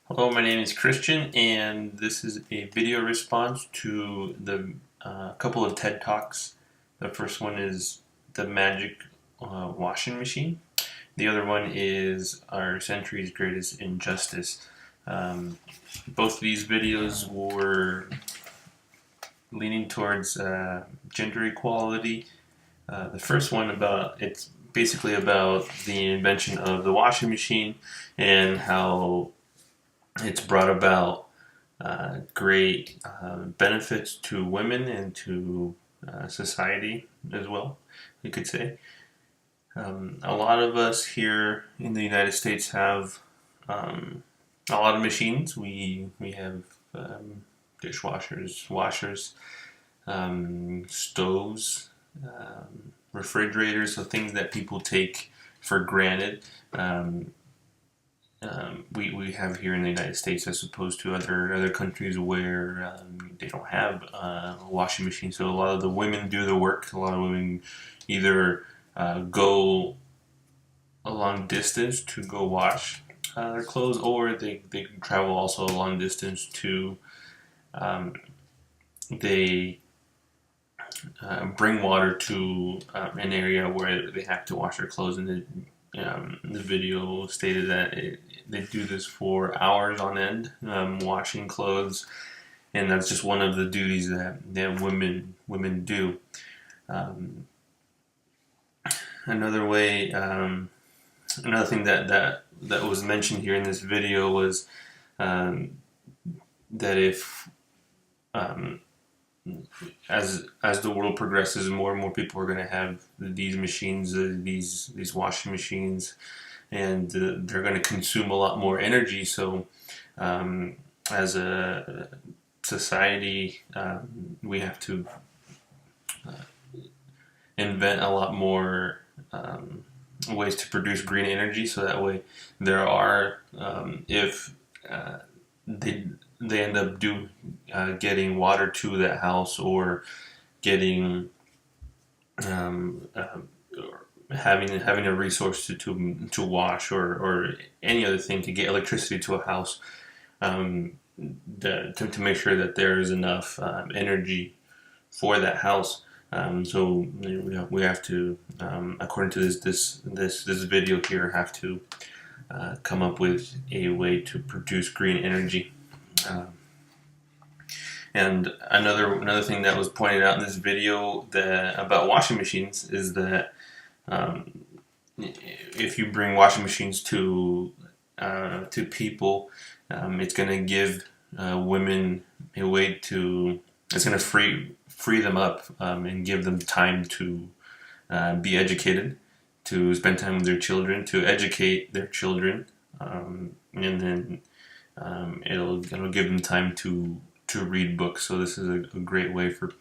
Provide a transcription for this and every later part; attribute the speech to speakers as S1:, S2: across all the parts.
S1: Hello, my name is Christian, and this is a video response to the couple of TED Talks. The first one is the magic washing machine. The other one is our century's greatest injustice. Both of these videos were leaning towards gender equality. The first one it's basically about the invention of the washing machine and how it's brought about great benefits to women and to society as well, you could say. A lot of us here in the United States have a lot of machines. We have dishwashers, washers, stoves, refrigerators, so things that people take for granted. We have here in the United States, as opposed to other countries where they don't have a washing machine. So a lot of the women do the work. A lot of women either go a long distance to go wash their clothes, or they travel also a long distance to they bring water to an area where they have to wash their clothes. And the video stated that they do this for hours on end, washing clothes, and that's just one of the duties that women do. Another way, another thing that was mentioned here in this video was that if as the world progresses, more and more people are going to have these machines, these washing machines, and they're going to consume a lot more energy. So, as a society, we have to invent a lot more ways to produce green energy. So that way, there are if they end up getting water to that house, or getting having a resource to wash, or any other thing to get electricity to a house, to make sure that there is enough energy for that house. So we have to, according to this video here, have to come up with a way to produce green energy. And another thing that was pointed out in this video about washing machines is that if you bring washing machines to people, it's going to give women a way to. It's going to free them up, and give them time to be educated, to spend time with their children, to educate their children, and then it'll give them time to read books. So this is a great way for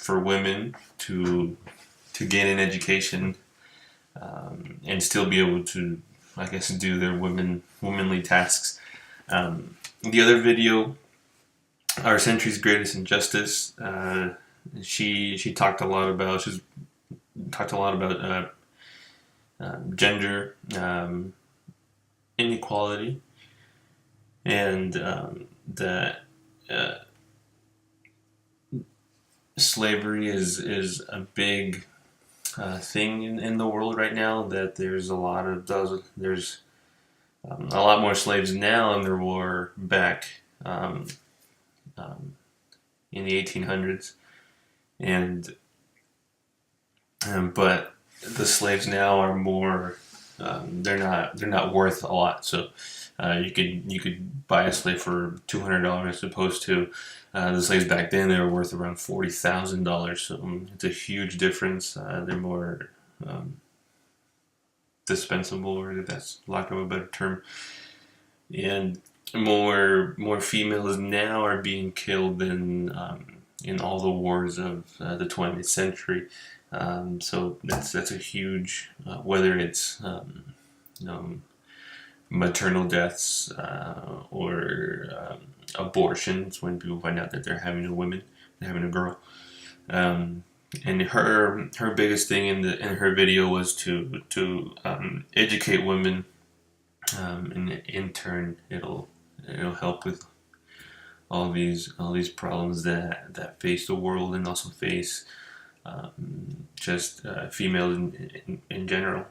S1: women to gain an education, and still be able to, I guess, do their womanly tasks. The other video, Our Century's Greatest Injustice, she talked a lot about gender inequality, and that slavery is a big thing in the world right now. That there's a lot more slaves now than there were back in the 1800s, and but the slaves now are more. They're not worth a lot. So you could buy a slave for $200, as opposed to the slaves back then, they were worth around $40,000. So it's a huge difference. They're more dispensable, or that's lack of a better term, and more females now are being killed than in all the wars of the 20th century. So that's a huge, whether it's maternal deaths, or abortions, when people find out that they're having a girl. And her biggest thing in her video was to educate women and in turn it'll help with all these problems that face the world, and also face just females in general.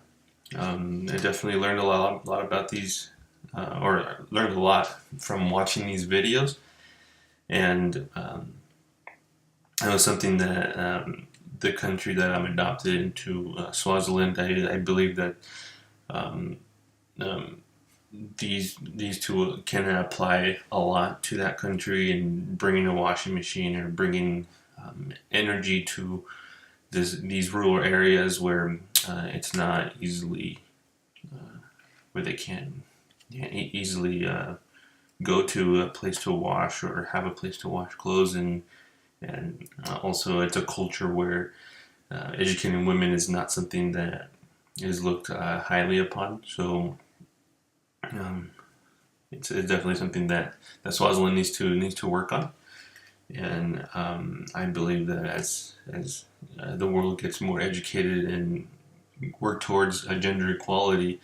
S1: I definitely learned a lot about these, or learned a lot from watching these videos, and it was something that the country that I'm adopted into, Swaziland, I believe that um, um, these two can apply a lot to that country, and bringing a washing machine, or bringing energy to these rural areas where it's not easily, where they can easily go to a place to wash, or have a place to wash clothes, and also it's a culture where educating women is not something that is looked highly upon. So um, it's definitely something that Swaziland needs to work on. And I believe that as the world gets more educated and work towards gender equality,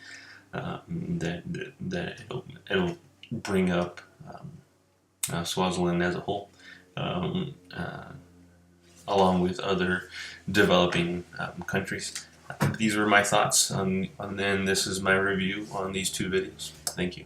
S1: that it'll bring up Swaziland as a whole, um, uh, along with other developing countries. These were my thoughts on then this is my review on these two videos. Thank you.